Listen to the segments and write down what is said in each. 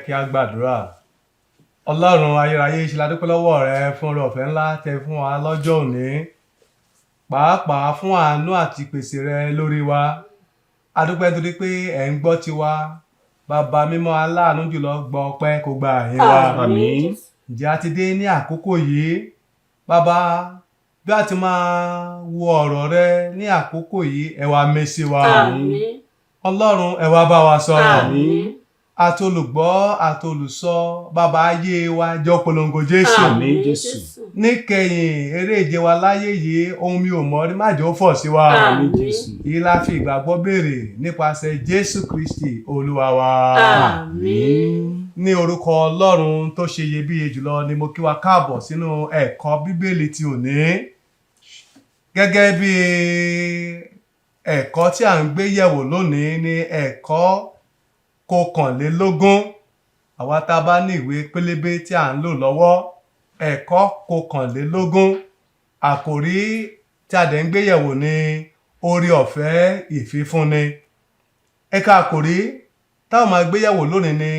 kí a gbàdúrà. Ọlọ́run ayérayé, ṣe la dúpẹ́ lọ́wọ́ rẹ fún oore ọ̀fẹ́ ńlá tẹ fún wa lọ́jọ́ òní, pàápàá fún àánú àti ìpèsè rẹ lórí wa. A dúpẹ́ nítorí pé ẹ̀ ń gbọ́ tiwa. Bàbá mímọ́ aláàánú jùlọ, gbọ́ ọpẹ́ kó gba ìyìn wa. Àmín. Ǹjẹ́ a ti dé ní àkókò yìí, bàbá, bí a ti máa wo ọ̀rọ̀ rẹ ní àkókò yìí, ẹ wá mẹ́sí wa. Àmín. Ọlọ́run, ẹ wá bá wa sọ̀rọ̀. Àmín. Àtolùgbọ́, àtolùsọ, bàbá ayé wa jẹ́ polongo Jésù. Àmín Jésù. Níkẹyìn eré ìje wa láyé yìí, ohun mi ò mọ̀ rí, má jẹ́ ó fọ̀ sí wa. Àmín Jésù. Èyí la fi ìgbàgbọ́ béèrè nípasẹ̀ Jésù Kristi Olúwa wa. Àmín. Ní orúkọ Ọlọ́run tó ṣe iyebíye jùlọ ni mo kí wa káàbọ̀ sínú ẹ̀kọ́ Bíbélì ti òní. Gẹ́gẹ́ bí ẹ̀kọ́ tí à ń gbé yẹ̀wò lónìí ni ẹ̀kọ́ kọkànlélógún. Àwa tá a bá ní ìwé pélébé tí à ń lò lọ́wọ́, ẹ̀kọ́ kọkànlélógún. Àkòrí tí a dẹ̀ ń gbé yẹ̀wò ni oore ọ̀fẹ́ ìfifúnni. Ẹ̀ka àkòrí táwọn máa gbé yẹ̀wò lónìí ni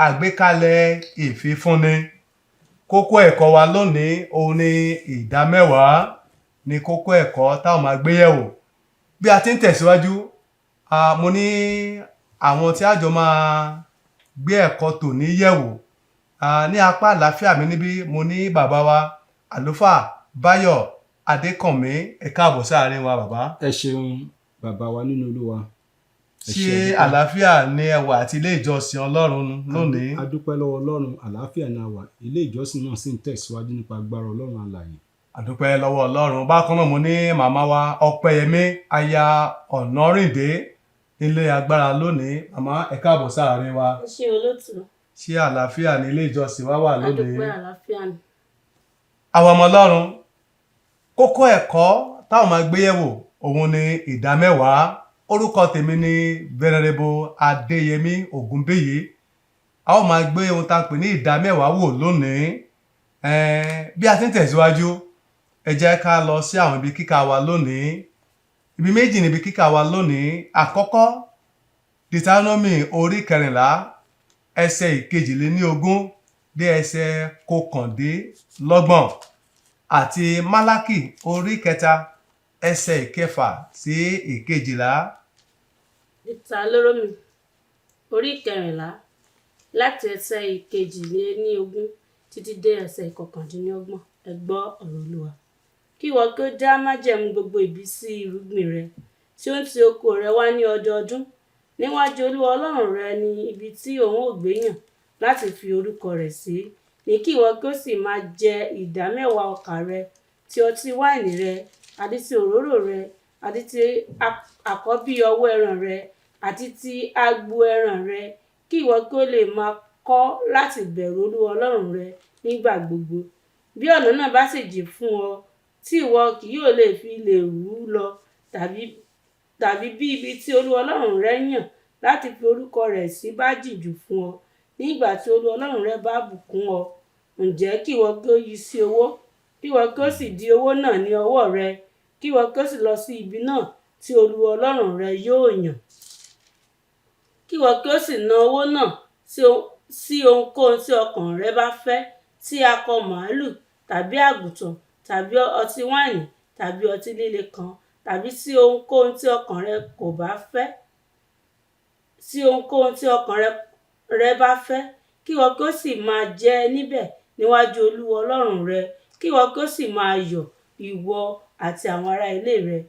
àgbékalẹ̀ ìfifúnni. Kókó ẹ̀kọ́ wa lónìí òun ni ìdámẹ́wàá ni kókó ẹ̀kọ́ táwọn máa gbé yẹ̀wò. Bí a ti ń tẹ̀síwájú, mo ní àwọn tí a jọ máa gbé ẹ̀kọ́ tòní yẹ̀wò. Ní apá àlàáfíà mi níbí, mo ní bàbá wa àlùfáà Báyọ̀ Adékànmí. Ẹ káàbọ̀ sáàrin wa bàbá. Ẹ ṣeun bàbá wa nínú Olúwa. Ṣé àlàáfíà ni ẹ wà àti ilé ìjọsìn Ọlọ́run lónìí? A dúpẹ́ lọ́wọ́ Ọlọ́run, àlàáfíà ni a wà. Ilé ìjọsìn náà sì ń tẹ̀síwájú nípa agbára Ọlọ́run alààyè. A dúpẹ́ lọ́wọ́ Ọlọ́run. Bákan náà mo ní màmá wa Ọpẹ́yẹmí aya Ọ̀nàrìndé nílé agbára lónìí. Màmá, ẹ káàbọ̀ sáàrin wa. Ẹ ṣé olóòtú. Ṣé àlàáfíà ní ilé ìjọsìn wa wà A lónìí? dúpẹ́ àlàáfíà ni. Àwọn ọmọ Ọlọ́run, kókó ẹ̀kọ́ táwọn máa gbé yẹ̀wò òun ni ìdámẹ́wàá. Orúkọ tèmi ni Venerable Adéyẹmí Ògúnbíyì. A ó máa gbé ohun tá a pè ní ìdámẹ́wàá wò lónìí. Bí a ti ń tẹ̀síwájú, ẹ jẹ́ ká lọ sí àwọn ibi kíkà wa lónìí. Ibi méjì níbi kíkà wa lónìí. Àkọ́kọ́, Deuteronomy orí 14 ẹsẹ̀ 22 dé ẹsẹ̀ 29, àti Málákì orí 3 ẹsẹ̀ 6 sí 11. Deuteronomy orí 14 láti ẹsẹ̀ 22 títí dé ẹsẹ̀ 29. Ẹ gbọ́ ọ̀rọ̀ Olúwa. Kí ìwọ kí ó dá májẹ̀mú gbogbo ìbísí irúgbìn rẹ tí ó ń ti oko rẹ wá ní ọdọọdún níwájú Olúwa Ọlọ́run rẹ ní ibi tí òun ò gbé yàn láti fi orúkọ rẹ̀ sí. Ní kí ìwọ kí ó sì máa jẹ ìdámẹ́wàá ọkà rẹ, ti ọtí wáìnì rẹ, àti ti òróró rẹ, àti ti àkọ́bí ọwọ́ ẹran rẹ, àti ti agbo ẹran rẹ, kí ìwọ kí ó lè máa kọ́ láti bẹ̀rù Olúwa Ọlọ́run rẹ nígbà gbogbo. Bí ọ̀nà náà bá sì jìn fún ọ, tí ìwọ kì yóò lè fi lè rú lọ, tàbí bí ibi tí Olúwa Ọlọ́run rẹ yàn láti fi orúkọ rẹ̀ sí bá jìn jù fún ọ, nígbà tí Olúwa Ọlọ́run rẹ bá bùkún ọ, ǹjẹ́ kí ìwọ kí ó yí sí owó, kí ìwọ kí ó sì di owó náà ní ọwọ́ rẹ, kí ìwọ kí ó sì lọ sí ibi náà tí Olúwa Ọlọ́run rẹ yóò yàn. Kí ìwọ kí ó sì ná owó náà sí ohunkóhun tí ọkàn rẹ bá fẹ́, sí akọ màálù tàbí àgùntàn tàbí ọtí wáìnì tàbí ọtí líle kan, tàbí sí ohunkóhun tí ọkàn rẹ kò bá fẹ́, sí ohunkóhun tí ọkàn rẹ bá fẹ́, kí ìwọ kí ó sì máa jẹ níbẹ̀ níwájú Olúwa Ọlọ́run rẹ, kí ìwọ kí ó sì máa yọ̀, ìwọ àti àwọn ará ilé rẹ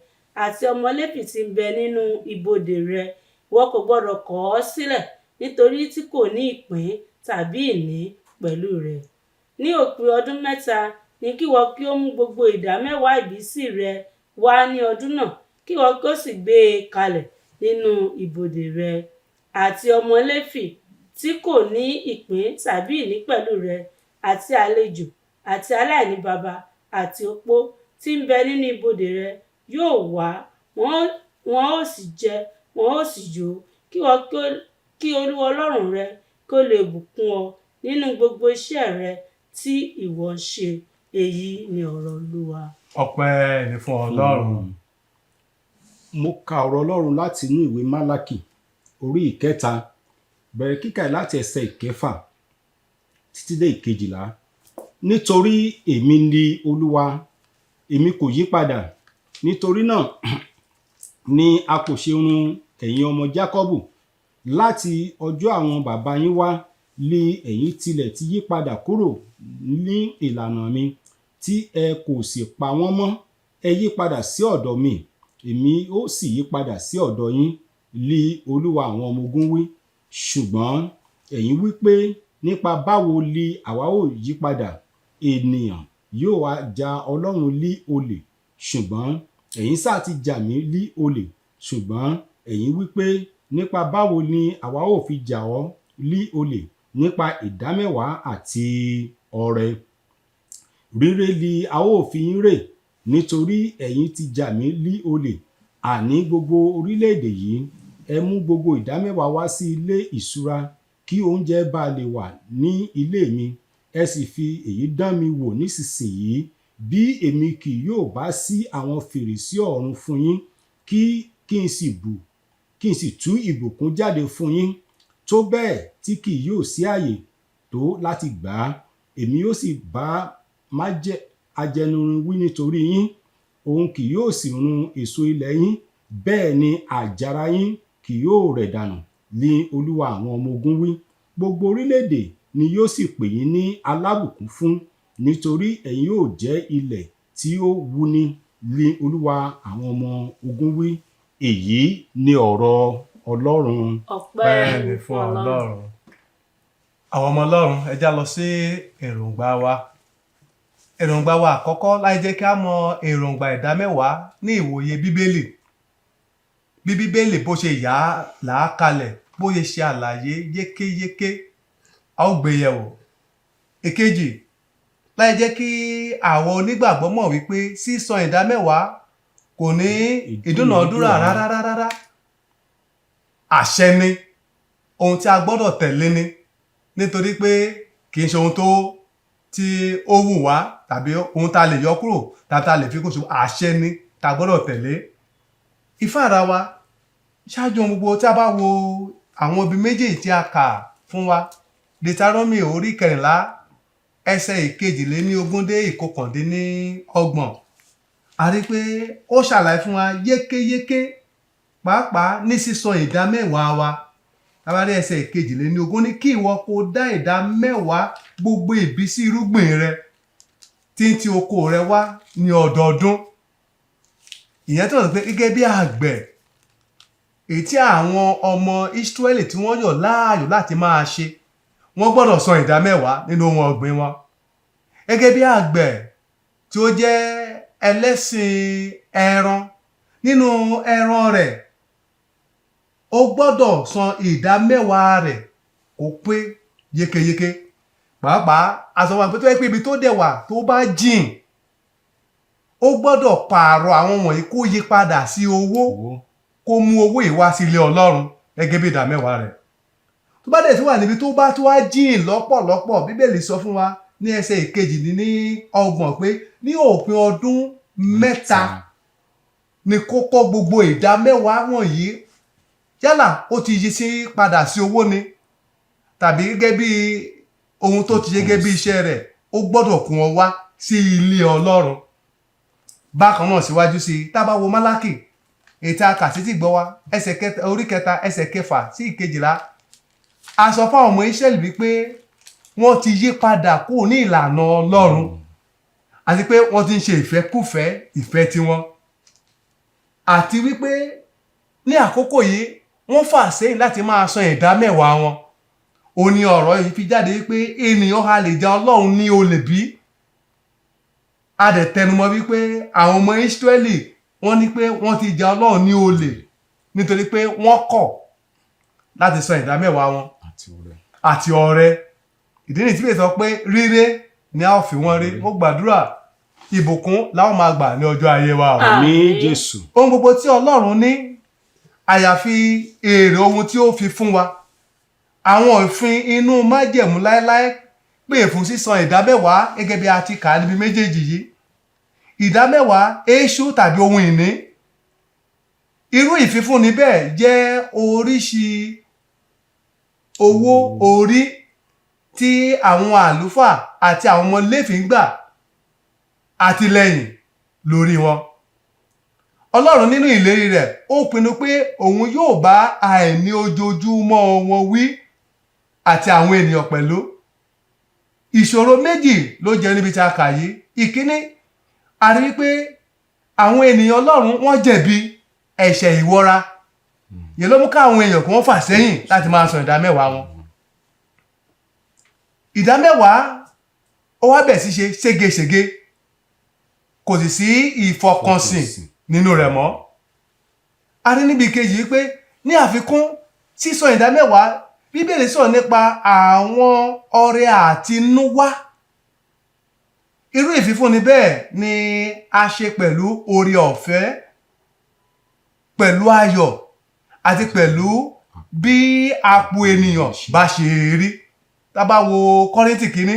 àti ọmọ Léfì tí ń bẹ nínú ibodè rẹ. Ìwọ kò gbọdọ̀ kọ̀ ọ́ sílẹ̀ nítorí tí kò ní ìpín tàbí ìní pẹ̀lú rẹ. Ní òpin ọdún 3 ni kí ìwọ kí ó mú gbogbo ìdámẹ́wàá ìbísí rẹ wá ní ọdún náà, kí ìwọ kí ó sì gbé e kalẹ̀ nínú ibodè rẹ. Àti ọmọ Léfì tí kò ní ìpín tàbí ìní pẹ̀lú rẹ, àti àlejò àti aláìní baba àti opó tí ń bẹ nínú ibodè rẹ yóò wá, wọn ó sì jẹ, wọn ó sì yó, kí Olúwa Ọlọ́run rẹ kó lè bùkún ọ nínú gbogbo iṣẹ́ rẹ tí ìwọ ń ṣe. Èyí ni ọ̀rọ̀ Olúwa. Ọpẹ́ ni fún Ọlọ́run. Mo ka ọ̀rọ̀ Ọlọ́run láti inú ìwé Málákì orí 3 bẹ̀rẹ̀ kíkà láti ẹsẹ̀ ìkẹfà títí dé ìkejìlá. Nítorí èmi ni Olúwa, èmi kò yí padà. Nítorí náà ni a kò ṣe run ẹ̀yin ọmọ Jákọ́bù. Láti ọjọ́ àwọn bàbá yín wá lé ẹ̀yin tilẹ̀ ti yí padà kúrò ní ìlànà mi, tí ẹ kò sì pa wọ́n mọ́. Ẹ yí padà sí ọ̀dọ̀ mi, èmi ó sì yí padà sí ọ̀dọ̀ yín, lé Olúwa àwọn ọmọ ogun wí. Ṣùgbọ́n ẹ̀yin wí pé, nípa báwo lé àwa ó yí padà? Ènìyàn yóò wá ja Ọlọ́run lí olè. Ṣùgbọ́n ẹ̀yin sá ti jà mí lí olè. Ṣùgbọ́n ẹ̀yin wí pé, nípa báwo ni àwa ó fi jà ọ́ lí olè? Nípa ìdámẹ́wàá àti ọrẹ. Ríré li a ó fi yín rè, nítorí ẹ̀yin ti jà mí lí olè. Àní gbogbo orílẹ̀-èdè yìí, ẹ mú gbogbo ìdámẹ́wàá wá sí ilé ìṣúra, kí oúnjẹ bá lè wà ní ilé mi. Ẹ sì fi èyí dán mi wò nísinsìnyí, bí èmi kì yóò bá ṣí àwọn fèrèsé ọ̀run fún yín, kí n sì tú ìbùkún jáde fún yín, tó bẹ́ẹ̀ tí kì yóò sí àyè tó láti gbà á. Èmi yóò sì bá ajẹnirun wí nítorí yín, òun kì yóò sì run èso ilẹ̀ yín, bẹ́ẹ̀ ni àjàrà yín kì yóò rẹ̀ dànù, ní Olúwa àwọn ọmọ ogun wí. Gbogbo orílẹ̀-èdè ni yóò sì pè yín ní alábùkún fún, nítorí ẹ̀yin yóò jẹ́ ilẹ̀ tí ó wuni, ní Olúwa àwọn ọmọ ogun wí. Èyí ni ọ̀rọ̀ Ọlọ́run. Ọpẹ́ ni fún Ọlọ́run. Àwọn ọmọ Ọlọ́run, ẹ já lọ sí èròǹgbà wa. Èròǹgbà wa àkọ́kọ́ láì jẹ́ kí a mọ èròǹgbà ìdámẹ́wàá ní ìwòye Bíbélì. Bí Bíbélì bó ṣe yà á làákalẹ̀, bó ṣe ṣe àlàyé yékéyéké, a ó gbé yẹ̀wò. Èkejì, láì jẹ́ kí àwọn onígbàgbọ́ mọ̀ wípé sísan ìdámẹ́wàá kò ní ìdúnàádúrà rárá. Àṣẹ ni, ohun tí a gbọ́dọ̀ tẹ̀lé ni, nítorí pé kì í ṣe ohun tí ó wù wá tàbí ohun tá a lè yọ kúrò tàbí tá a lè fi kún, ṣùgbọ́n àṣẹ ni tá a gbọ́dọ̀ tẹ̀lé. Ìfáàrà wa, ṣáájú ohun gbogbo tí a bá wo àwọn ibi méjèèjì tí a kà fún wa, Deuteronomy orí 14 ẹsẹ̀ 22 dé 29, a rí pé ó ṣàlàyé fún wa yékéyéké, pàápàá ní sísan ìdámẹ́wàá wa. Abárí ẹsẹ̀ 22 ní kí ìwọ kó dá ìdámẹ́wàá gbogbo ìbísí irúgbìn rẹ tí ń ti oko rẹ wá ní ọdọọdún. Ìyẹn tó ń pé gẹ́gẹ́ bí àgbẹ̀, èyí tí àwọn ọmọ Ísírẹ́lì tí wọ́n yàn láàyò láti máa ṣe, wọ́n gbọ́dọ̀ san ìdámẹ́wàá nínú ohun ọ̀gbìn wọn. Gẹ́gẹ́ bí àgbẹ̀ tí ó jẹ́ ẹlẹ́sìn ẹran, nínú ẹran rẹ̀ ó gbọ́dọ̀ san ìdámẹ́wàá rẹ̀ kó pé yékéyéké. Pàápàá àsọ̀wọ̀n àpótí pé ibi tó dẹ̀ wà tó bá jìn, ó gbọ́dọ̀ pààrọ̀ àwọn wọ̀nyí kó yí padà sí owó, kó mú owó ìwá sí ilé Ọlọ́run gẹ́gẹ́ bí ìdámẹ́wàá rẹ̀. Tó bá dẹ̀ tí wà níbi tó bá tó wá jìn lọ́pọ̀lọpọ̀, Bíbélì sọ fún wa ní ẹsẹ̀ 22 pé ní òpin ọdún 3 ni kó kó gbogbo ìdámẹ́wàá wọ̀nyí, yálà ó ti yí sí padà sí owó ni tàbí gẹ́gẹ́ bí ohun tó ti ṣe gẹ́gẹ́ bí iṣẹ́ rẹ̀, ó gbọ́dọ̀ kó wọn wá sí ilé Ọlọ́run. Bákan náà síwájú sí i, tá bá wo Málákì ètò àkàsítì gbọ́ wa orí 3 ẹsẹ̀ 6 sí 11, a sọ fún àwọn ọmọ Ísírẹ́lì wípé wọ́n ti yí padà kúrò ní ìlànà Ọlọ́run, àti pé wọ́n ti ń ṣe ìfẹ́kúfẹ́ ìfẹ́ tiwọn, àti wípé ní àkókò yìí wọ́n fà sẹ́yìn láti máa san ìdámẹ́wàá wọn. Ó ní ọ̀rọ̀ yìí fi jáde wípé ènìyàn ha lè ja Ọlọ́run ní olè bí? A dẹ̀ tẹnumọ́ wípé àwọn ọmọ Ísírẹ́lì wọ́n ní pé wọ́n ti ja Ọlọ́run ní olè nítorí pé wọ́n kọ̀ láti san ìdámẹ́wàá wọn àti ọrẹ. Ìdí nìyí tí Bíbélì sọ pé ríré ni a ó fi wọ́n rí. Mo gbàdúrà ìbùkún la ó máa gbà ní ọjọ́ ayé wa. Àmín Jésù. Ohun gbogbo tí Ọlọ́run ní, àyàfi èrè ohun tí ó fi fún wa. Àwọn òfin inú májẹ̀mú láéláé pè fún sísan ìdámẹ́wàá gẹ́gẹ́ bí a ti kà á níbi méjèèjì yìí. Ìdámẹ́wàá èṣù tàbí ohun ìní. Irú ìfifúnni bẹ́ẹ̀ jẹ́ owó orí tí àwọn àlùfáà àti àwọn ọmọ Léfì ń gbà àtìlẹ́yìn lórí wọn. Ọlọ́run nínú ìlérí rẹ̀ ó pinnu pé òun yóò bá àìní ojoojúmọ́ wọn wí àti àwọn ènìyàn pẹ̀lú. Ìṣòro méjì ló jẹ́ níbi tí a kà yìí. Ìkíní, a rí wípé àwọn ènìyàn Ọlọ́run wọ́n jẹ̀bi ẹ̀ṣẹ̀ ìwọra. Yẹ ló mú káwọn èèyàn kí wọ́n fà sẹ́yìn láti máa san ìdámẹ́wàá wọn. Ìdámẹ́wàá ó wá bẹ̀ sí ṣe ségesège, kò sì sí ìfọkànsìn nínú rẹ̀ mọ́. A rí níbi kejì wípé ní àfikún sísan ìdámẹ́wàá, Bíbélì sọ̀rọ̀ nípa àwọn ọrẹ àtinúwá. Irú ìfífúnni bẹ́ẹ̀ ni a ṣe pẹ̀lú oore ọ̀fẹ́, pẹ̀lú ayọ̀ àti pẹ̀lú bí àpò ènìyàn bá ṣe rí. Tá bá wo Kọ́ríńtì kínní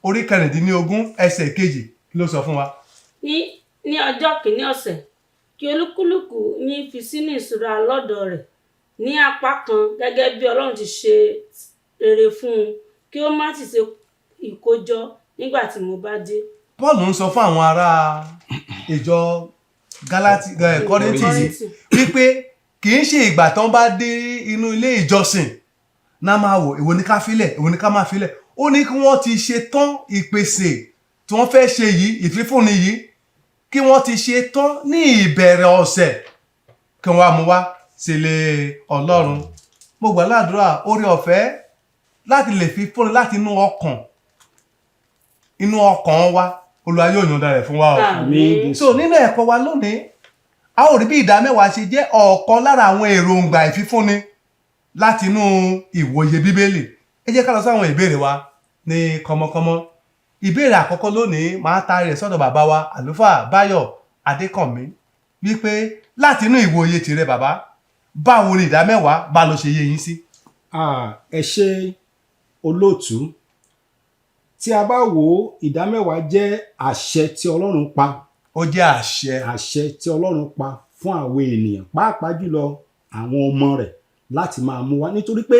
orí 19 ẹsẹ̀ 2 kí ló sọ fún wa? Ní ọjọ́ kìíní ọ̀sẹ̀, kí olúkúlùkù yín fi sínú ìṣúra lọ́dọ̀ rẹ̀ ní apá kan gẹ́gẹ́ bí Ọlọ́run ti ṣe rere fún un, kí ó má sì ṣe ìkójọ nígbà tí mo bá dé. Paul ń sọ fún àwọn ará ìjọ Kọ́ríńtì yìí wípé kì í ṣe ìgbà tán bá dé inú ilé ìjọsìn náà máa wò èwo ní ká filẹ̀, èwo ní ká má filẹ̀. Ó ní kí wọ́n ti ṣe tán ìpèsè tí wọ́n fẹ́ ṣe yìí, ìfífúnni yìí, kí wọ́n ti ṣe tán ní ìbẹ̀rẹ̀ ọ̀sẹ̀ kí wọ́n á mú wá sílé Ọlọ́run. Mo gbà ládùúrà oore ọ̀fẹ́ láti lè fi fúnni láti inú ọkàn wa, Olúwa yóò yọ̀ǹda rẹ̀ fún wa o. Àmín. So nínú ẹ̀kọ́ wa lónìí, a ó rí bí ìdámẹ́wàá ṣe jẹ́ ọ̀kan lára àwọn èròǹgbà ìfífúnni láti inú ìwòye Bíbélì. Ẹ jẹ́ ká lọ sáwọn ìbéèrè wa ní kọ́mọ́kọ́mọ́. Ìbéèrè àkọ́kọ́ lónìí máa taari rẹ̀ sọ́dọ̀ bàbá wa àlùfáà Báyọ̀ Adékànmí wípé láti inú ìwòye tìrẹ bàbá, báwo ni ìdámẹ́wàá bá lọ ṣe yé yín sí? Ẹ ṣé olóòtú. Tí a bá wo ìdámẹ́wàá jẹ́ àṣẹ tí Ọlọ́run pa. Ó jẹ́ àṣẹ tí Ọlọ́run pa fún àwọn ènìyàn, pàápàá jùlọ àwọn ọmọ rẹ̀ láti máa mú wá, nítorí pé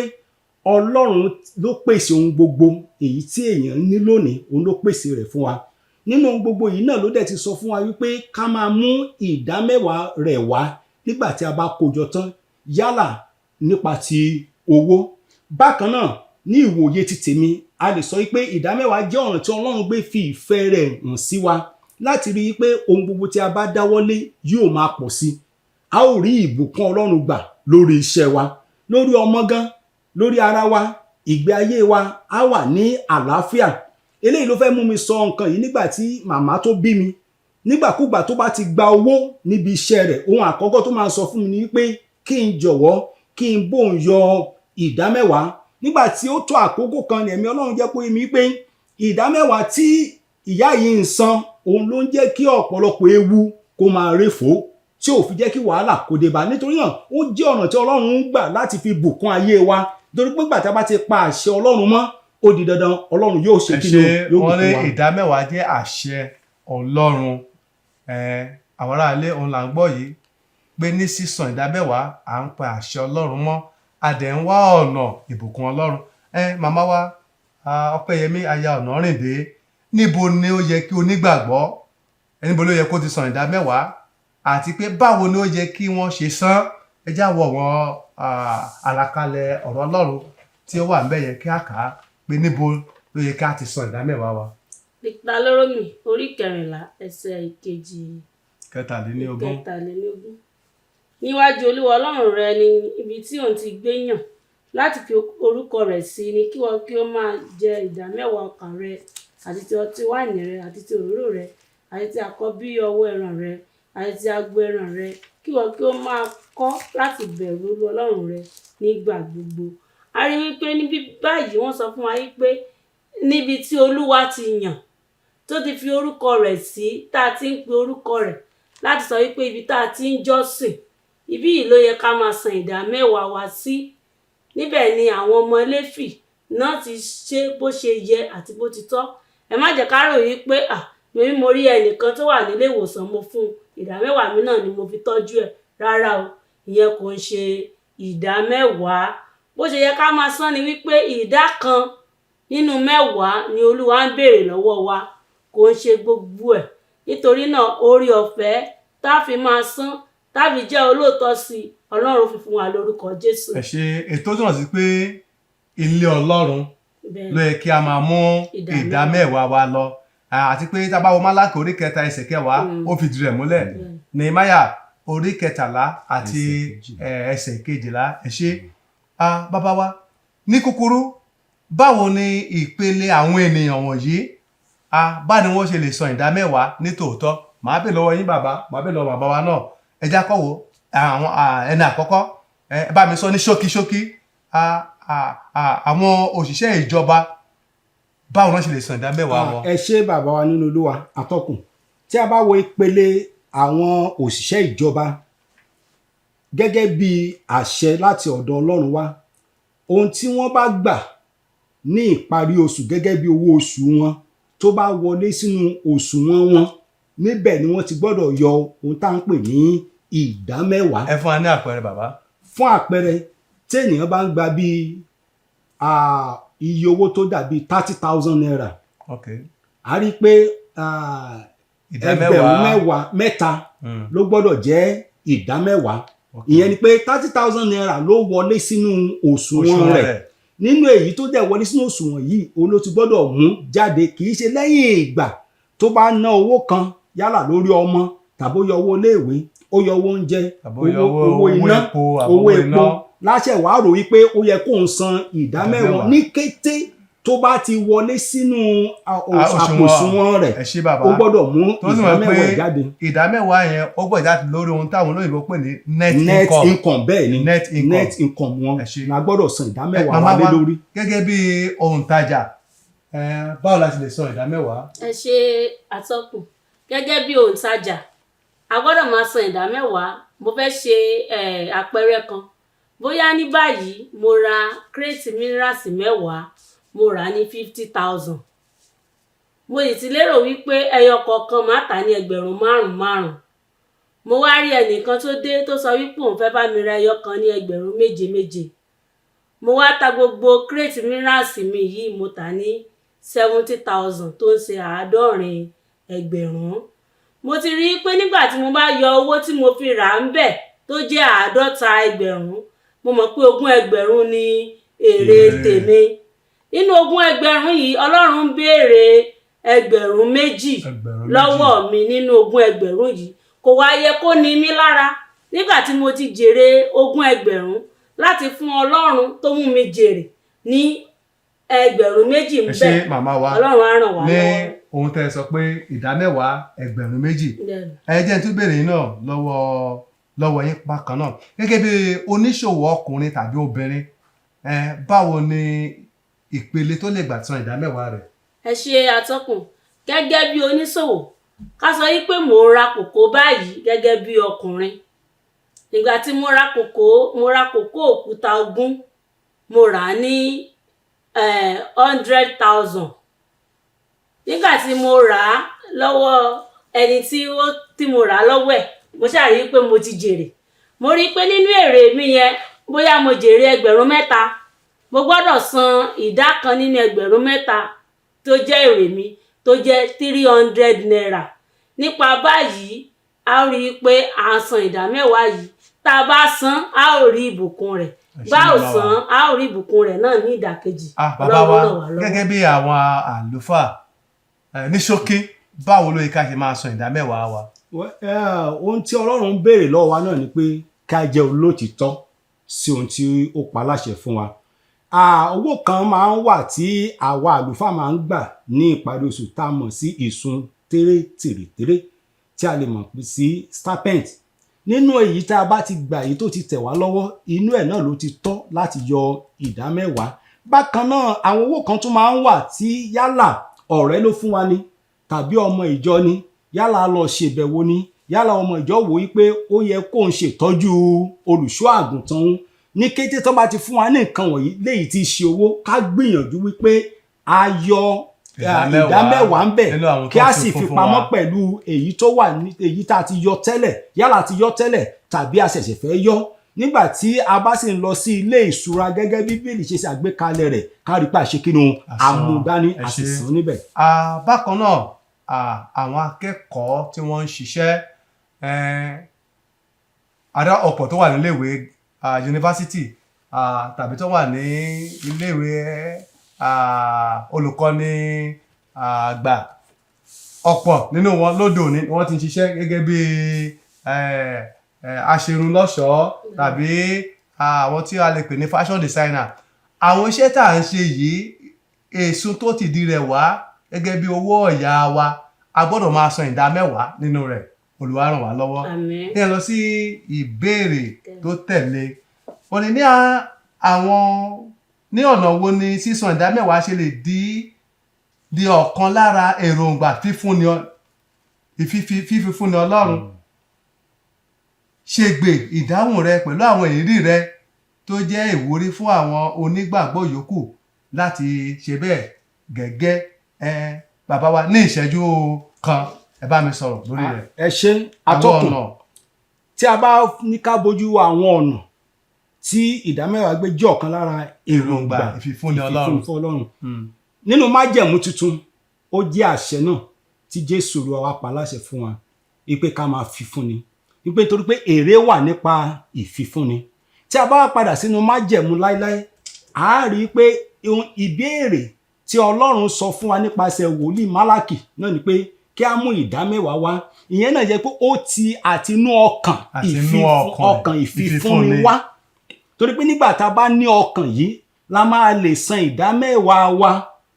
Ọlọ́run ló pèsè ohun gbogbo èyí tí èèyàn ní lónìí, òun ló pèsè rẹ̀ fún wa. Nínú ohun gbogbo yìí náà ló dẹ̀ ti sọ fún wa wípé ká máa mú ìdámẹ́wàá rẹ̀ wá nígbà tí a bá kójọ tán, yálà nípa ti owó. Bákan náà, ní ìwòye ti tèmi, a lè sọ wípé ìdámẹ́wàá jẹ́ ọ̀nà tí Ọlọ́run gbé fi ìfẹ́ rẹ̀ hàn sí wa láti rí i pé ohun gbogbo tí a bá dáwọ́lé yóò máa pọ̀ sí. A ó rí ìbùkún Ọlọ́run gbà lórí iṣẹ́ wa, lórí ọmọ gan, lórí ara wa, ìgbé ayé wa á wà ní àlàáfíà. Eléyìí ló fẹ́ mú mi sọ nǹkan yìí nígbà tí màmá tó bí mi, nígbàkúgbà tó bá ti gba owó níbi iṣẹ́ rẹ̀, ohun àkọ́kọ́ tó máa sọ fún mi ni wípé kí n jọ̀wọ́ kí n bóun yọ ìdámẹ́wàá. Nígbà tí ó tó àkókò kan ní ẹ̀mí Ọlọ́run jẹ́ kó yé mi pé ìdámẹ́wàá tí ìyá yìí ń san, òun ló ń jẹ́ kí ọ̀pọ̀lọpọ̀ ewu kó máa réfò, tí ò fi jẹ́ kí wàhálà kó dé bá. Nítorí náà ó jẹ́ ọ̀nà tí Ọlọ́run ń gbà láti fi bùkún ayé wa, nítorí pé ìgbà tí a bá ti pa àṣẹ Ọlọ́run mọ́, ó di dandan Ọlọ́run yóò ṣe kí ni yóò bùkún wa. Wọ́n ní ìdámẹ́wàá jẹ́ àṣẹ Ọlọ́run. Àwọn ará ilé òun là ń gbọ́ yìí pé ní sísan ìdámẹ́wàá à ń pa àṣẹ Ọlọ́run mọ́, a dẹ̀ ń wá ọ̀nà ìbùkún Ọlọ́run. Màmá wa Ọpẹ́yẹmí aya Ọ̀nàrìndé, níbo ni ó yẹ kí onígbàgbọ́, níbo ló yẹ kó ti san ìdámẹ́wàá, àti pé báwo ni ó yẹ kí wọ́n ṣe san? Ẹ já wọ̀ wọ́n àlàkalẹ̀ ọ̀rọ̀ Ọlọ́run tí ó wà ń bẹ̀ yẹn kí a kà á pé níbo ló yẹ ká ti san ìdámẹ́wàá wa. Ìtàlórómì orí 14 ẹsẹ̀ 17. Níwájú Olúwa Ọlọ́run rẹ ni ibi tí òun ti gbé yàn láti fi orúkọ rẹ̀ sí ni kí wọ́n kí ó máa jẹ ìdámẹ́wàá ọkà rẹ àti ti ọtí wáìnì rẹ àti ti òróró rẹ àti ti àkọ́bí ọwọ́ ẹran rẹ àti ti agbo ẹran rẹ, kí wọ́n kí ó máa kọ́ láti bẹ̀rù Olúwa Ọlọ́run rẹ nígbà gbogbo. A rí wípé níbí báyìí wọ́n sọ fún wa wípé níbi tí Olúwa ti yàn tó ti fi orúkọ rẹ̀ sí, tá a ti ń pe orúkọ rẹ̀ láti sọ wípé ibi tá a ti ń jọ́sìn, ibí yìí ló yẹ ká máa san ìdámẹ́wàá wa sí. Níbẹ̀ ni àwọn ọmọ Léfì náà ti ṣe bó ṣe yẹ àti bó ti tọ́. Ẹ má jẹ́ ká rò yí pé lórí mo rí ẹnìkan tó wà nílé ìwòsàn, mo fún ìdámẹ́wàá mi náà ni mo fi tọ́jú ẹ̀. Rárá o, ìyẹn kò ń ṣe ìdámẹ́wàá. bó ṣe yẹ ká máa san ni wípé ìdá kan nínú 10 ni Olúwa ń béèrè lọ́wọ́ wa, kò ń ṣe gbogbo ẹ̀. Nítorí náà oore ọ̀fẹ́ tá a fi máa san, tá a fi jẹ́ olóòótọ́ sí Ọlọ́run fi fún wa lórúkọ Jésù. ẹ ṣe ètò túmọ̀ sí pé ilé Ọlọ́run ló yẹ kí a máa mú ìdá 10 wa lọ, àti pé tá a bá wo Málákì orí 3 ẹsẹ̀ 10 ó fìdí rẹ̀ múlẹ̀, Nehemiah orí 13 àti ẹsẹ̀ 12. ẹ ṣe bàbá wa ní kúkúrú, báwo ni ìpele àwọn ènìyàn wọ̀nyí bá ni wọ́n ṣe lè san ìdá 10 ní tòótọ́? màá bẹ̀ lọ́wọ́ yín bàbá, màá bẹ̀ lọ́wọ́ bàbá wa náà. ẹ já kọ́ wo àwọn ẹni àkọ́kọ́, bá mi sọ ní ṣókíṣókí, àwọn òṣìṣẹ́ ìjọba báwo wọ́n ṣe lè san ìdá 10 wọn? ẹ ṣé bàbá wa nínú Olúwa atọ́kùn. Tí a bá wo ìpele àwọn òṣìṣẹ́ ìjọba gẹ́gẹ́ bí àṣẹ láti ọ̀dọ̀ Ọlọ́run wá, ohun tí wọ́n bá gbà ní ìparí oṣù gẹ́gẹ́ bí owó oṣù wọn tó bá wọlé sínú òṣùwọ̀n wọn, níbẹ̀ ni wọ́n ti gbọ́dọ̀ yọ ohun tá à ń pè ní ìdá 10. ẹ fún wa ní àpẹẹrẹ bàbá. Fún àpẹẹrẹ, tí ènìyàn bá ń gba bí iye owó tó dàbí 30,000 naira, a rí i pé ẹgbẹ̀rún mẹ́ta ló gbọ́dọ̀ jẹ́ ìdá 10. ìyẹn ni pé 30,000 naira ló wọlé sínú òṣùwọ̀n rẹ̀. Nínú èyí tó dẹ̀ wọlé sínú òṣùwọ̀n yìí, òun ló ti gbọ́dọ̀ mú jáde, kì í ṣe lẹ́yìn ìgbà tó bá ná owó kan yálà lórí ọmọ tàbí ó yọ owó iléèwé, ó yọ owó oúnjẹ, owó iná, owó epo, láṣẹ wàá rò wípé ó yẹ kó ń san ìdá 10 ní kété tó bá ti wọlé sínú àpòsùnwọ̀n rẹ̀. ó gbọ́dọ̀ mú ìdá 10 jáde. ìdá 10 yẹn ó gbọ́dọ̀ jáde lórí ohun táwọn olóyìnbó pè ní net income. Bẹ́ẹ̀ ni net income wọn la gbọ́dọ̀ san ìdá 10 wá lé lórí. gẹ́gẹ́ bí òǹtajà, báwo la ti lè san ìdá 10? ẹ ṣe atọ́kùn. gẹ́gẹ́ bí òǹtajà, a gbọ́dọ̀ máa san ìdá 10. mo fẹ́ ṣe àpẹẹrẹ kan. bóyá ní báyìí mo ra kírètì mínírààsì 10, mo rà ní 50,000. mo sì ti lérò wípé ẹyọ kọ̀ọ̀kan máa tà ní ẹgbẹ̀rún 5. mo wá rí ẹnìkan tó dé tó sọ wípé òun fẹ́ bá mi ra ẹyọ kan ní ẹgbẹ̀rún 7. mo wá ta gbogbo kírètì mínírààsì mi yìí, mo tà ní 70,000 tó ń ṣe 70 ẹgbẹ̀rún. mo ti rí i pé nígbà tí mo bá yọ owó tí mo fi rà ń bẹ̀ tó jẹ́ 50 ẹgbẹ̀rún, mo mọ̀ pé 20 ẹgbẹ̀rún ni èrè tèmi. nínú 20 ẹgbẹ̀rún yìí, Ọlọ́run béèrè 2 lọ́wọ́ mi nínú 20 ẹgbẹ̀rún yìí. kò wá yẹ kó ní mí lára nígbà tí mo ti jèrè 20 ẹgbẹ̀rún láti fún Ọlọ́run tó mú mi jèrè ní 2 ń bẹ. ṣé màmá wa Ọlọ́run á ràn wá lọ́wọ́. ní ohun tẹ́ ẹ sọ pé ìdá 10 ẹgbẹ̀rún 2, ẹ jẹ́ n tún béèrè yín náà lọ́wọ́ yín bákan náà, gẹ́gẹ́ bí oníṣòwò ọkùnrin tàbí obìnrin, báwo ni ìpele tó lè gbà san ìdá 10 rẹ̀? ẹ ṣe atọ́kùn. gẹ́gẹ́ bí oníṣòwò, ká sọ wípé mò ń ra kòkó báyìí gẹ́gẹ́ bí ọkùnrin. ìgbà tí mo ra kòkó òkúta 20, mo rà á ní 100,000. nígbà tí mo rà á lọ́wọ́ ẹni tí mo rà á lọ́wọ́ ẹ̀, mo ṣáà rí i pé mo ti jèrè. mo rí i pé nínú èrè mi yẹn, bóyá mo jèrè ẹgbẹ̀rún 3, mo gbọ́dọ̀ san ìdá kan nínú ẹgbẹ̀rún 3 tó jẹ́ èrè mi, tó jẹ́ 300 naira. nípa báyìí, a rí i pé à ń san ìdá 10 yìí. tá a bá san, a ó rí ìbùkún rẹ̀. bá ò san, a ó rí ìbùkún rẹ̀ náà ní ìdàkejì. bàbá wa, gẹ́gẹ́ bí àwọn àlùfáà, ní ṣókí, báwo ló yẹ ká ṣe máa san ìdá 10 wa? ohun tí Ọlọ́run ń béèrè lọ́wọ́ wa náà ni pé ká jẹ́ olótìítọ́ sí ohun tí ó pa láṣẹ fún wa. owó kan máa ń wà tí àwa àlùfáà máa ń gbà ní ìparí oṣù tá a mọ̀ sí ìsun tèrè tí a lè mọ̀ sí stipend. nínú èyí tá a bá ti gbà èyí tó ti tẹ̀ wá lọ́wọ́, inú ẹ̀ náà ló ti tọ́ láti yọ ìdá 10. bákan náà, àwọn owó kan tún máa ń wà tí yálà ọ̀rẹ́ ló fún wa ni tàbí ọmọ ìjọ ni, yálà lọ ṣèbẹ̀wò ni, yálà ọmọ ìjọ wò wípé ó yẹ kó ń ṣètọ́jú olùṣọ́ àgùntàn. ní kété tó bá ti fún wa ní nǹkan wọ̀nyí léyìí tí í ṣe owó, ká gbìyànjú wípé a yọ ìdá 10 ń bẹ̀, kí a sì fi pamọ́ pẹ̀lú èyí tó wà ní èyí tá a ti yọ tẹ́lẹ̀, yálà ti yọ tẹ́lẹ̀ tàbí a ṣẹ̀ṣẹ̀ fẹ́ yọ. nígbà tí a bá sì ń lọ sí ilé ìṣúra gẹ́gẹ́ bí Bíbélì ṣe àgbékalẹ̀ rẹ̀ ká rí pé àṣekínú àmúdání àṣìṣàn níbẹ̀. Bákan náà àwọn akẹ́kọ̀ọ́ tí wọ́n ń ṣiṣẹ́ àdá ọ̀pọ̀ tó wà níléèwé yunifásitì tàbí tó wà ní iléèwé olùkọ́ni àgbà, ọ̀pọ̀ nínú wọn lóde òní ni wọ́n ti ń ṣiṣẹ́ gẹ́gẹ́ bí aṣerunlọ́ṣọ̀ọ́ tàbí àwọn tí a lè pè ní fashion designer. Àwọn iṣẹ́ tá à ń ṣe yìí, èso tó ti di rẹ̀ wá gẹ́gẹ́ bí owó ọ̀yà wa, a gbọ́dọ̀ máa san ìdá 10 nínú rẹ̀. Olúwa ràn wá lọ́wọ́. Ní ẹ lọ sí ìbéèrè tó tẹ̀lé, wọ́n ní ní ọ̀nà wo ni sísan ìdá 10 ṣe lè di ọ̀kan lára èròǹgbà fífúnni Ọlọ́run. Ṣègbè ìdáhùn rẹ pẹ̀lú àwọn ìrírí rẹ tó jẹ́ ìwúrí fún àwọn onígbàgbọ́ yòókù láti ṣe bẹ́ẹ̀ gẹ́gẹ́. Bàbá wa ní ìṣẹ́jú kan ẹ bá mi sọ̀rọ̀ lórí rẹ̀. Ẹ ṣé atọ́kùn. Tí a bá ní ká bójú àwọn ọ̀nà tí ìdá 10 gbé jẹ́ ọ̀kan lára èròǹgbà ìfifúnni Ọlọ́run. Nínú májẹ̀mú tuntun, ó jẹ́ àṣẹ náà tí Jésù Olúwa wa pa láṣẹ fún wa wípé ká máa fifúnni, wípé torí pé èrè wà nípa ìfifúnni. Tí a bá padà sínú májẹ̀mú láíláí, a rí pé ìbéèrè tí Ọlọ́run sọ fún wa nípasẹ̀ wòlíì Málákì náà ni pé kí a mú ìdá 10 wá. Ìyẹn náà jẹ́ pé ó ti àtinú ọkàn ìfifúnni wá. Torí pé nígbà tá a bá ní ọkàn yìí, la máa lè san ìdá 10 wa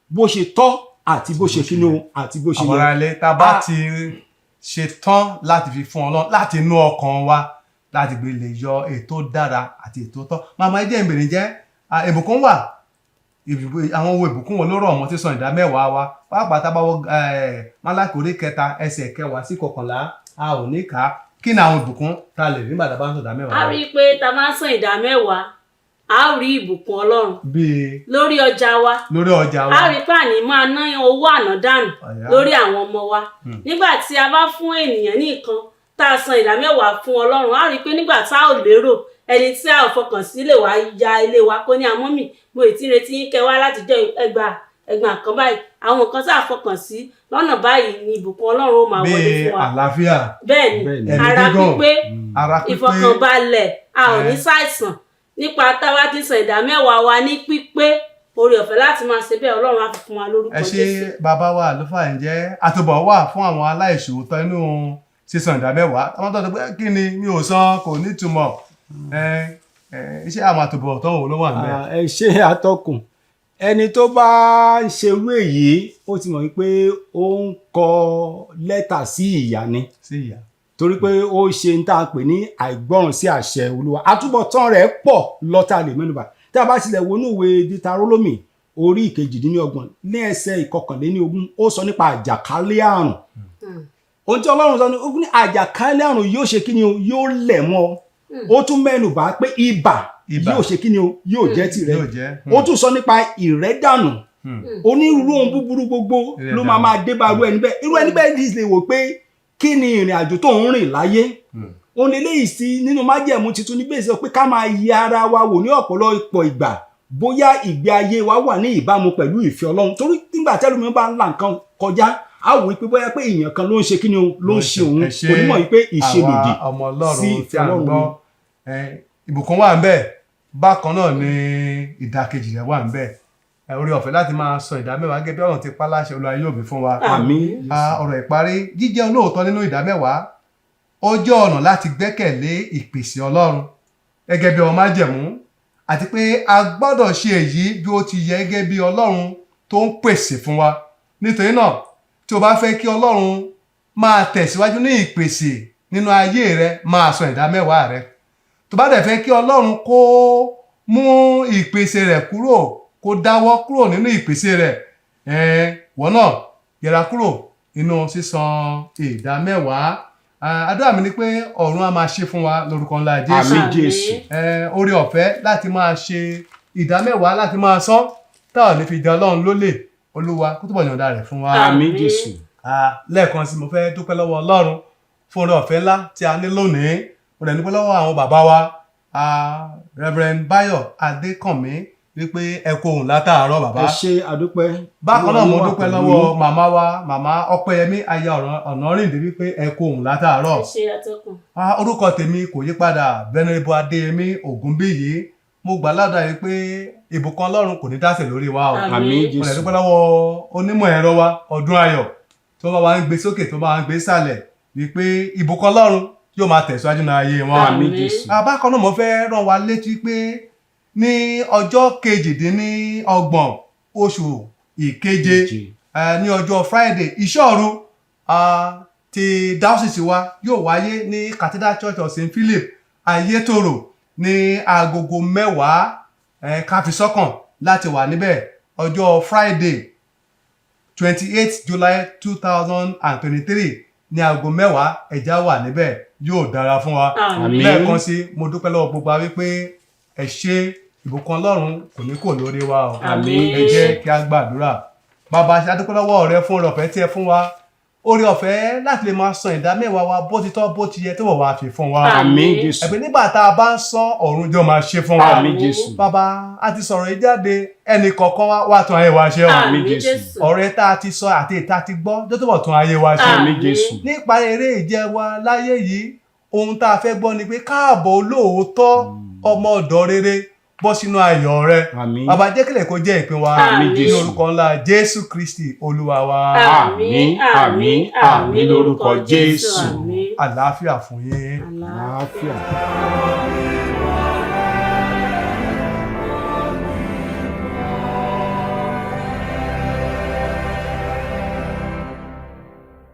bó ṣe tọ́ àti bó ṣe kínú àti bó ṣe yẹ. Àwọn ará ilé, tá a bá ti ṣe tán láti fi fún Ọlọ́run láti inú ọkàn wa, láti gbé lè yọ ètò dára àti ètò tọ́. Màmá ẹ jẹ́ ìbèrè jẹ́ ìbùkún wà. Àwọn owó ìbùkún wọn ló rọ̀ mọ́ sísan ìdá 10 wa. Pàápàá tá a bá wọ Málákì orí 3 ẹsẹ̀ 9 sí 11, a ò ní kà á. Kí ni àwọn ìbùkún tá a lè rí nígbà tá a bá ń san ìdá 10 wa? A rí i pé tá a máa ń san ìdá 10, a ó rí ìbùkún Ọlọ́run lórí ọjà wa. A rí i pé àní máa ná owó ànádànù lórí àwọn ọmọ wa. Nígbà tí a bá fún ènìyàn ní nǹkan tá a san ìdá 10 fún Ọlọ́run, a rí i pé nígbà tá a ò lérò, ẹni tí a ò fọkàn sí lè wá ya ilé wa kó ní àmọ́mì mo ì tí ń retí yín kẹ́ wá láti jẹ́ ẹgbàá kan báyìí. Àwọn nǹkan tá a fọkàn sí lọ́nà báyìí ni ìbùkún Ọlọ́run ó máa wọlé fún wa. Bí àlàáfíà, bẹ́ẹ̀ni, ara pípé, ìfọkànbalẹ̀, a ò ní ṣàìsàn. Nípa táwa ti san ìdá 10 wa ní pípé, oore ọ̀fẹ́ láti máa ṣe bẹ́ẹ̀ Ọlọ́run á fi fún wa lórúkọ Jésù. Ẹ ṣé bàbá wa àlùfáà, ǹjẹ́ àtúbọ̀ wà fún àwọn aláìṣòótọ́ inú sísan ìdá 10? Àwọn tó sọ pé kí ni mi ò san, kò ní túmọ̀. Iṣẹ́ àwọn àtúbọ̀ tó wò ló wà níbẹ̀. Ẹ ṣé atọ́kùn. Ẹni tó bá ń ṣerú èyí, ó ti mọ̀ wípé ó ń kọ lẹ́tà sí ìyà ni. Torí pé ó ṣe ń tá a pè ní àìgbọràn sí àṣẹ Olúwa. Àtúbọ̀tán rẹ̀ pọ̀ lọ́tà lè mẹ́nubà. Tí a bá tilẹ̀ wọnú ìwé Dítarónómì orí 28 ní ẹsẹ̀ 21, ó sọ nípa àjàkálẹ̀ àrùn. Ohun tí Ọlọ́run sọ ní àjàkálẹ̀ àrùn yóò ṣe kí ni o, yóò lẹ̀ mọ́. Ó tún mẹ́nubà pé ibà yóò ṣe kí ni o, yóò jẹ́ tirẹ̀. Ó tún sọ nípa ìrẹ́dànù. Onírúurú ohun búburú gbogbo ló máa dé bá irú ẹni bẹ́ẹ̀. Irú ẹni bẹ́ẹ̀ lè wò pé kí ni ìrìn àjò tó ń rìn láyé. Òun lè léyìí sí nínú májẹ̀mú tuntun níbẹ̀ sọ pé ká máa yẹ ara wa wò ní ọ̀pọ̀lọpọ̀ ìgbà bóyá ìgbé ayé wa wà ní ìbámu pẹ̀lú ìfẹ́ Ọlọ́run. Torí nígbà tẹ́lómi bá ń la nǹkan kọjá, a wò wípé bóyá pé èèyàn kan ló ń ṣe kí ni o, ló ń ṣe òun, onímọ̀ wípé ìṣelòdì sí ìfẹ́ Ọlọ́run. Ìbùkún wà ń bẹ̀, bákan náà ni ìdàkejì rẹ̀ wà ń bẹ̀. Oore ọ̀fẹ́ láti máa san ìdá 10 gẹ́gẹ́ bí Ọlọ́run ti pa láṣẹ, Olúwa yóò bí fún wa. Àmín. Ọ̀rọ̀ ìparí, jíjẹ́ olóòótọ́ nínú ìdá 10 ó jẹ́ ọ̀nà láti gbẹ́kẹ̀lé ìpèsè Ọlọ́run gẹ́gẹ́ bí ọmọ májẹ̀mú, àti pé a gbọ́dọ̀ ṣe èyí bí ó ti yẹ gẹ́gẹ́ bí Ọlọ́run tó ń pèsè fún wa. Nítorí náà, tí o bá fẹ́ kí Ọlọ́run máa tẹ̀síwájú ní ìpèsè nínú ayé rẹ, máa san ìdá 10 rẹ. Tó bá dẹ̀ fẹ́ kí Ọlọ́run kó mú ìpèsè rẹ̀ kúrò, kó dáwọ́ kúrò nínú ìpèsè rẹ̀, wọ́n náà yẹra kúrò nínú sísan ìdá 10. Àdúrà mi ni pé ọ̀run á máa ṣe fún wa lórúkọ ńlá Jésù. Àmín Jésù. Oore ọ̀fẹ́ láti máa ṣe ìdá 10 láti máa san, táà ní fi dá Ọlọ́run lólè. Olúwa kó túbọ̀ yọ̀ǹda rẹ̀ fún wa. Àmín Jésù. Lẹ́ẹ̀kan sí mo fẹ́ dúpẹ́ lọ́wọ́ Ọlọ́run fún oore ọ̀fẹ́ ńlá tí a ní lónìí. Mo dẹ̀ dúpẹ́ lọ́wọ́ àwọn bàbá wa Reverend Báyọ̀ Adékànmí wípé ẹ kú ohùn látàárọ̀ bàbá. ẹ ṣé adúpẹ́. Bákan náà mo dúpẹ́ lọ́wọ́ màmá wa màmá Ọpẹ́yẹmí aya Ọ̀nàrìndé wípé ẹ kú ohùn látàárọ̀. ẹ ṣé atọ́kùn. Orúkọ tèmi kò yí padà Venerable Adéyẹmí Ògúnbíyì. Mo gbà ládàá yìí pé ìbùkún Ọlọ́run kò ní dásẹ̀ lórí wa o. Àmín Jésù. Mo lè dúpẹ́ lọ́wọ́ onímọ̀ ẹ̀rọ wa Ọdún Ayọ̀ tó bá wa ń gbé sókè tó bá wa ń gbé sàlẹ̀ wípé ìbùkún Ọlọ́run yóò máa tẹ̀síwájú ní ayé wọn. Àmín Jésù. Bákan náà mo fẹ́ rán wa létí pé ní ọjọ́ 28 oṣù ìkeje ní ọjọ́ Friday ìṣọ́òru ti diocese wa yóò wáyé ní Cathedral Church of St. Philip Ayétòrò ní agogo 10 ká fi sọ́kàn láti wà níbẹ̀ ọjọ́ Friday 28 July 2023 ní aago 10 ẹ̀já wà níbẹ̀ yóò dára fún wa. Àmín. Lẹ́ẹ̀kan sí mo dúpẹ́ lọ́wọ́ gbogbo wa wípé ẹ ṣé ìbùkún Ọlọ́run kò ní kò lórí wa o. Àmín. Ẹ jẹ́ kí a gbàdúrà. Bàbá ṣe adúpẹ́ lọ́wọ́ rẹ fún oore ọ̀fẹ́ tí ẹ fún wa. Oore ọ̀fẹ́ láti lè máa san ìdá mẹ́wàá wa bó ti tọ́ bó ti yẹ tó wọ̀ wá fi fún wa. Àmín Jésù. Ẹ̀bẹ̀ nígbà tá a bá ń san ọ̀run jọ máa ṣe fún wa. Àmín Jésù. Bàbá a ti sọ̀rọ̀ yìí jáde ẹnì kọ̀ọ̀kan wá tún ayé wa ṣe o. Àmín Jésù. Ọ̀rẹ́ tá a ti sọ àti ìta ti gbọ́ tó túbọ̀ tún ayé wa ṣe. Àmín Jésù. Nípa eré ìjẹ wa láyé yìí ohun tá a fẹ́ gbọ́ ni pé káàbọ̀ olóòótọ́ ọmọ ọ̀dọ̀ rere bọ́ sínú ayọ̀ rẹ. Àmín. Bàbá jẹ́ kílẹ̀ kó jẹ́ ìpín wa Àmín ní Jésù. orúkọ ńlá Jésù Kristi Olúwa wa. Àmín, àmín, àmín lórúkọ Jésù. Àmín. Àlàáfíà fún yín. Àlàáfíà. Àlàáfíà.